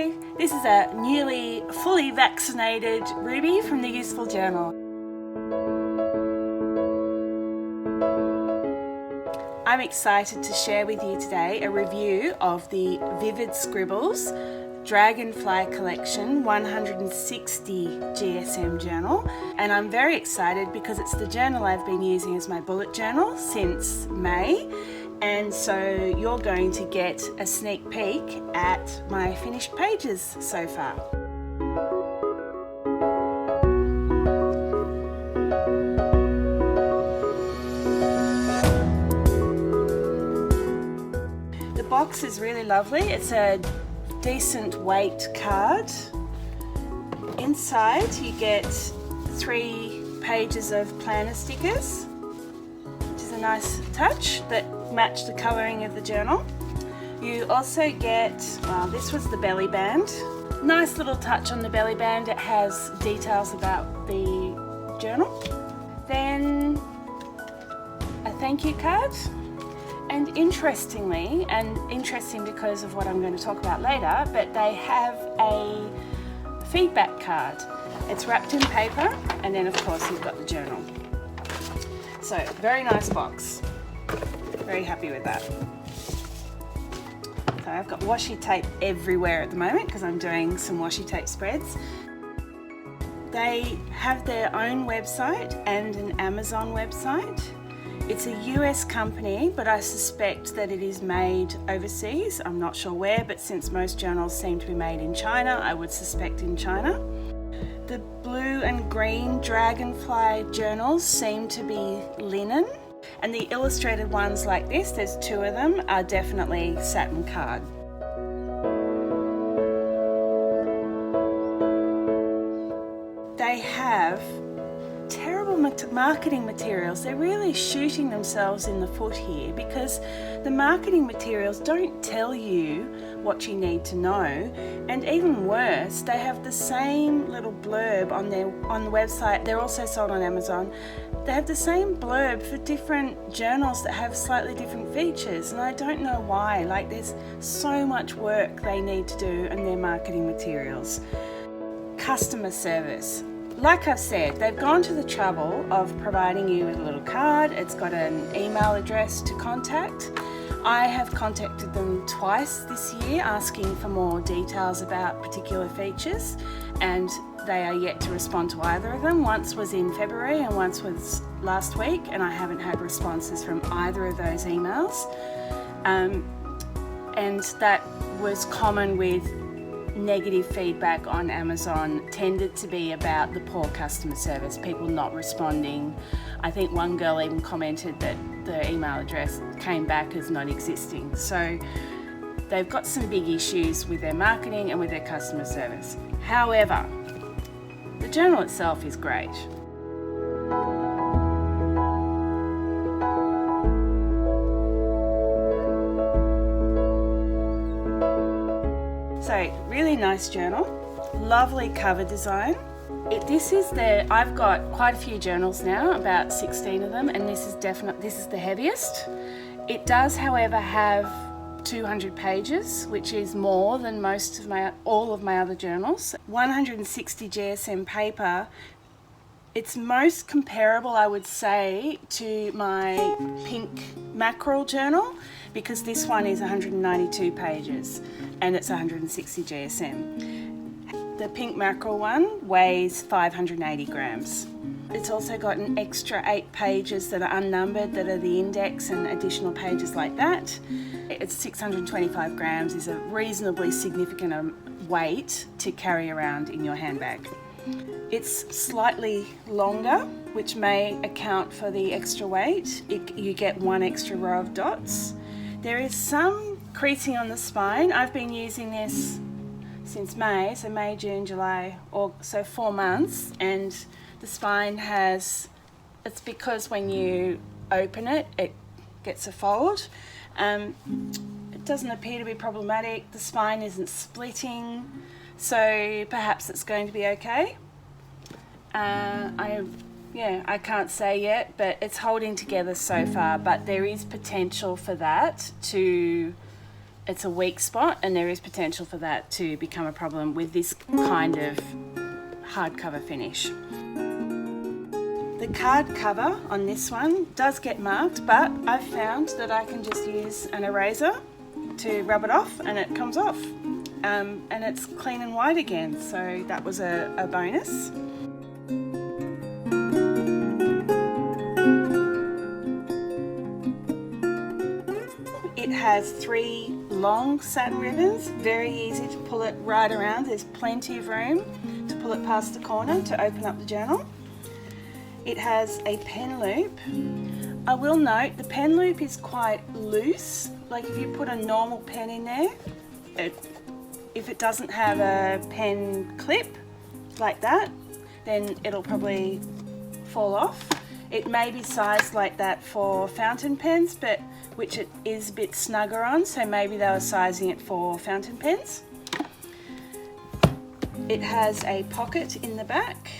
Hi, this is a newly fully vaccinated Ruby from the Useful Journal. I'm excited to share with you today a review of the Vivid Scribbles Dragonfly Collection 160 GSM journal, and I'm very excited because it's the journal I've been using as my bullet journal since May, and so you're going to get a sneak peek at my finished pages so far. The box is really lovely. It's a decent weight card. Inside you get 3 pages of planner stickers, which is a nice touch that match the colouring of the journal. You also get, this was the belly band. Nice little touch on the belly band. It has details about the journal. Then a thank you card. And interestingly, and interesting because of what I'm going to talk about later, but they have a feedback card. It's wrapped in paper, and then of course you've got the journal. So, very nice box. Very happy with that. So I've got washi tape everywhere at the moment because I'm doing some washi tape spreads. They have their own website and an Amazon website. It's a US company, but I suspect that it is made overseas. I'm not sure where, but since most journals seem to be made in China, I would suspect in China. The blue and green Dragonfly journals seem to be linen, and the illustrated ones like this, there's 2 of them, are definitely satin card. They have terrible marketing materials. They're really shooting themselves in the foot here because the marketing materials don't tell you what you need to know, and even worse, they have the same little blurb on the website. They're also sold on Amazon. They have the same blurb for different journals that have slightly different features, and I don't know why. Like, there's so much work they need to do in their marketing materials. Customer service. Like I've said, they've gone to the trouble of providing you with a little card. It's got an email address to contact. I have contacted them twice this year asking for more details about particular features, and they are yet to respond to either of them. Once was in February and once was last week, and I haven't had responses from either of those emails. And that was common with negative feedback on Amazon, tended to be about the poor customer service, people not responding. I think one girl even commented that the email address came back as not existing. So they've got some big issues with their marketing and with their customer service. However, the journal itself is great. So, really nice journal, lovely cover design. I've got quite a few journals now, about 16 of them, and this is the heaviest. It does, however, have 200 pages, which is more than all of my other journals. 160 GSM paper. It's most comparable, I would say, to my pink mackerel journal, because this one is 192 pages and it's 160 GSM. The pink mackerel one weighs 580 grams. It's also got an extra 8 pages that are unnumbered, that are the index, and additional pages like that. It's 625 grams, is a reasonably significant weight to carry around in your handbag. It's slightly longer, which may account for the extra weight. You get 1 extra row of dots. There is some creasing on the spine. I've been using this since May, so May, June, July, so 4 months, and the spine it's because when you open it, it gets a fold. It doesn't appear to be problematic. The spine isn't splitting, so perhaps it's going to be okay. I can't say yet, but it's holding together so far, but there is potential for that to it's a weak spot, and there is potential for that to become a problem with this kind of hardcover finish. The card cover on this one does get marked, but I've found that I can just use an eraser to rub it off and it comes off. And it's clean and white again, so that was a bonus. It has 3 long satin ribbons, very easy to pull it right around. There's plenty of room to pull it past the corner to open up the journal. It has a pen loop. I will note the pen loop is quite loose, like if you put a normal pen in there, if it doesn't have a pen clip like that, then it'll probably fall off. It may be sized like that for fountain pens, but which it is a bit snugger on, so maybe they were sizing it for fountain pens. It has a pocket in the back.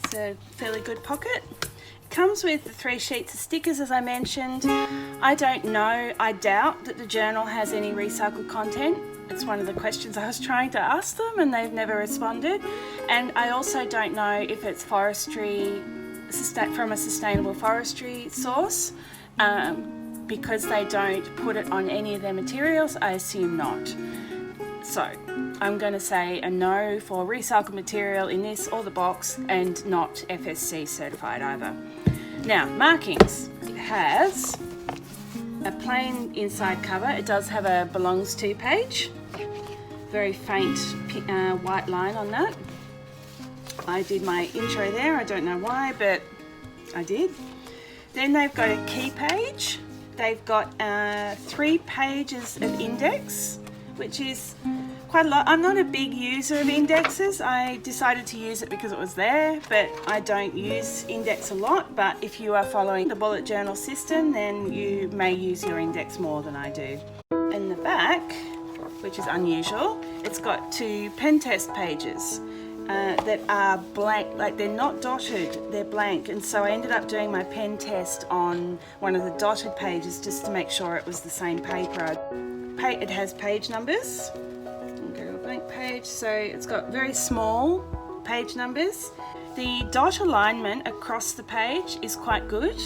It's a fairly good pocket. It comes with the 3 sheets of stickers, as I mentioned. I don't know, I doubt that the journal has any recycled content. It's one of the questions I was trying to ask them and they've never responded. And I also don't know if it's forestry, from a sustainable forestry source. Because they don't put it on any of their materials, I assume not. So I'm going to say a no for recycled material in this or the box, and not FSC certified either. Now, markings. It has a plain inside cover. It does have a belongs to page. Very faint white line on that. I did my intro there, I don't know why, but I did. Then they've got a key page. They've got 3 pages of index, which is quite a lot. I'm not a big user of indexes. I decided to use it because it was there, but I don't use index a lot. But if you are following the bullet journal system, then you may use your index more than I do. In the back, which is unusual, it's got 2 pen test pages that are blank, like they're not dotted, they're blank, and so I ended up doing my pen test on one of the dotted pages just to make sure it was the same paper. It has page numbers. I'll go to a blank page, so it's got very small page numbers. The dot alignment across the page is quite good.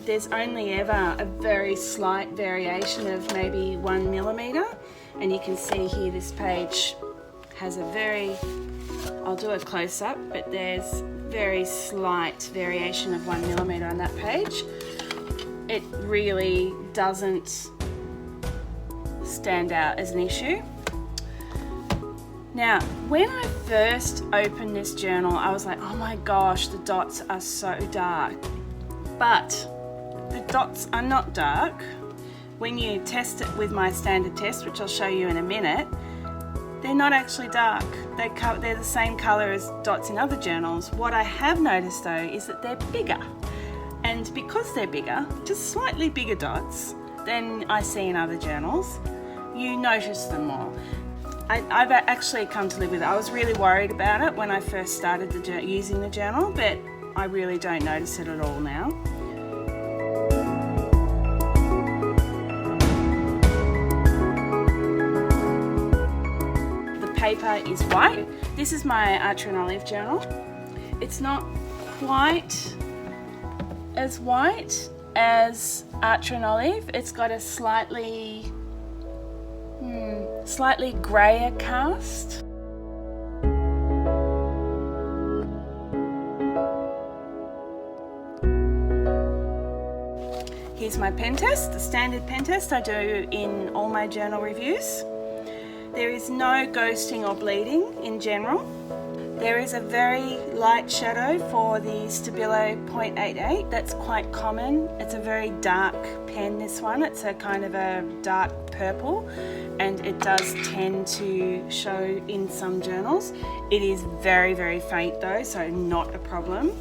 There's only ever a very slight variation of maybe 1 millimeter, and you can see here this page has a very, I'll do a close-up, but there's very slight variation of 1 millimeter on that page. It really doesn't stand out as an issue. Now, when I first opened this journal, I was like, oh my gosh, the dots are so dark. But the dots are not dark. When you test it with my standard test, which I'll show you in a minute, they're not actually dark. They're the same colour as dots in other journals. What I have noticed though is that they're bigger. And because they're bigger, just slightly bigger dots than I see in other journals, you notice them more. I've actually come to live with it. I was really worried about it when I first started using the journal, but I really don't notice it at all now. Paper is white. This is my Archer and Olive journal. It's not quite as white as Archer and Olive. It's got a slightly grayer cast. Here's my pen test, the standard pen test I do in all my journal reviews. There is no ghosting or bleeding in general. There is a very light shadow for the Stabilo 0.88. That's quite common. It's a very dark pen, this one. It's a kind of a dark purple, and it does tend to show in some journals. It is very, very faint though, so not a problem.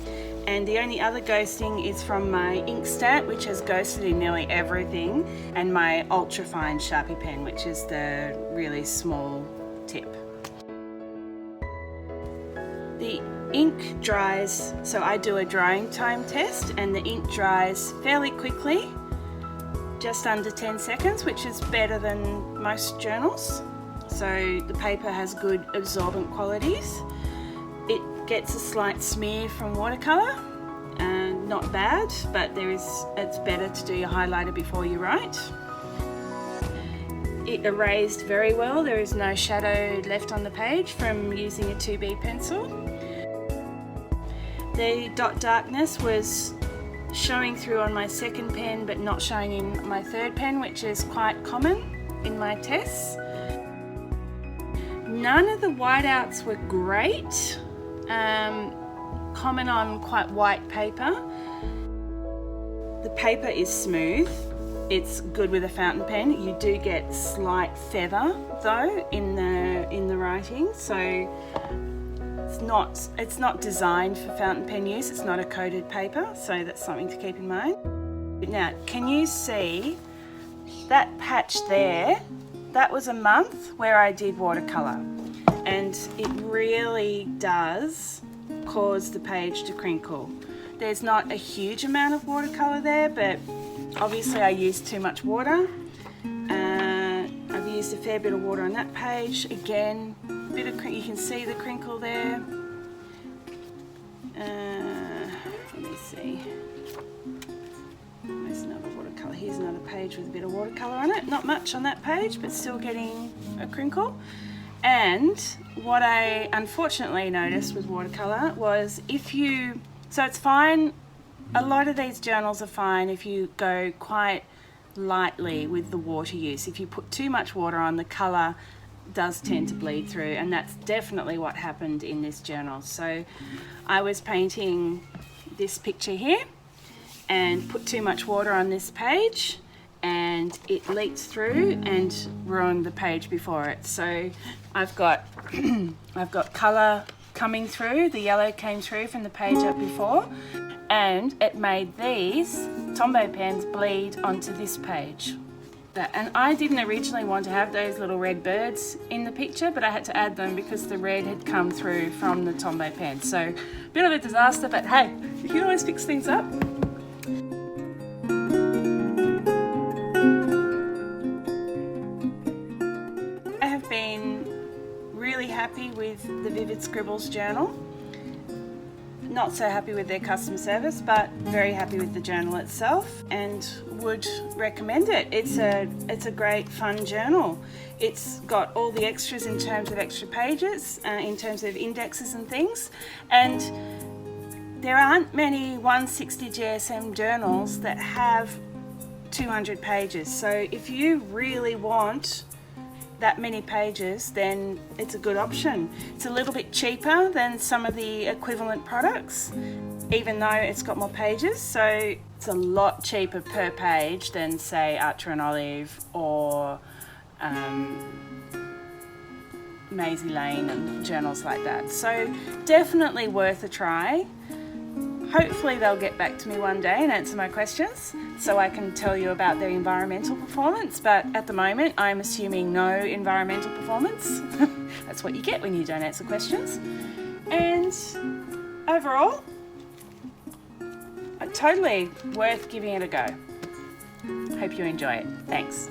And the only other ghosting is from my Inkstand, which has ghosted in nearly everything, and my ultra fine Sharpie pen, which is the really small tip. The ink dries, so I do a drying time test, and the ink dries fairly quickly, just under 10 seconds, which is better than most journals. So the paper has good absorbent qualities. It gets a slight smear from watercolour, and not bad, but it's better to do your highlighter before you write. It erased very well. There is no shadow left on the page from using a 2B pencil. The dot darkness was showing through on my second pen but not showing in my third pen, which is quite common in my tests. None of the whiteouts were great. Common on quite white paper. The paper is smooth. It's good with a fountain pen. You do get slight feather though in the writing, so it's not designed for fountain pen use. It's not a coated paper, so that's something to keep in mind. Now, can you see that patch there? That was a month where I did watercolour, and it really does cause the page to crinkle. There's not a huge amount of watercolour there, but obviously I used too much water. I've used a fair bit of water on that page. Again, you can see the crinkle there. Let me see. There's another watercolour. Here's another page with a bit of watercolour on it. Not much on that page, but still getting a crinkle. And what I unfortunately noticed with watercolour was so it's fine, a lot of these journals are fine if you go quite lightly with the water use. If you put too much water on, the colour does tend to bleed through, and that's definitely what happened in this journal. So I was painting this picture here and put too much water on this page, and it leaked through and ruined the page before it. So I've got colour coming through. The yellow came through from the page up before, and it made these Tombow pens bleed onto this page. And I didn't originally want to have those little red birds in the picture, but I had to add them because the red had come through from the Tombow pen. So a bit of a disaster, but hey, you can always fix things up. I have been really happy with the Vivid Scribbles journal. Not so happy with their customer service, but very happy with the journal itself, and would recommend it. It's a great fun journal. It's got all the extras in terms of extra pages, in terms of indexes and things, and there aren't many 160 GSM journals that have 200 pages. So if you really want that many pages, then it's a good option. It's a little bit cheaper than some of the equivalent products, even though it's got more pages. So it's a lot cheaper per page than, say, Archer and Olive or Maisie Lane and journals like that. So definitely worth a try. Hopefully they'll get back to me one day and answer my questions so I can tell you about their environmental performance, but at the moment I'm assuming no environmental performance. That's what you get when you don't answer questions. And overall, totally worth giving it a go. Hope you enjoy it. Thanks.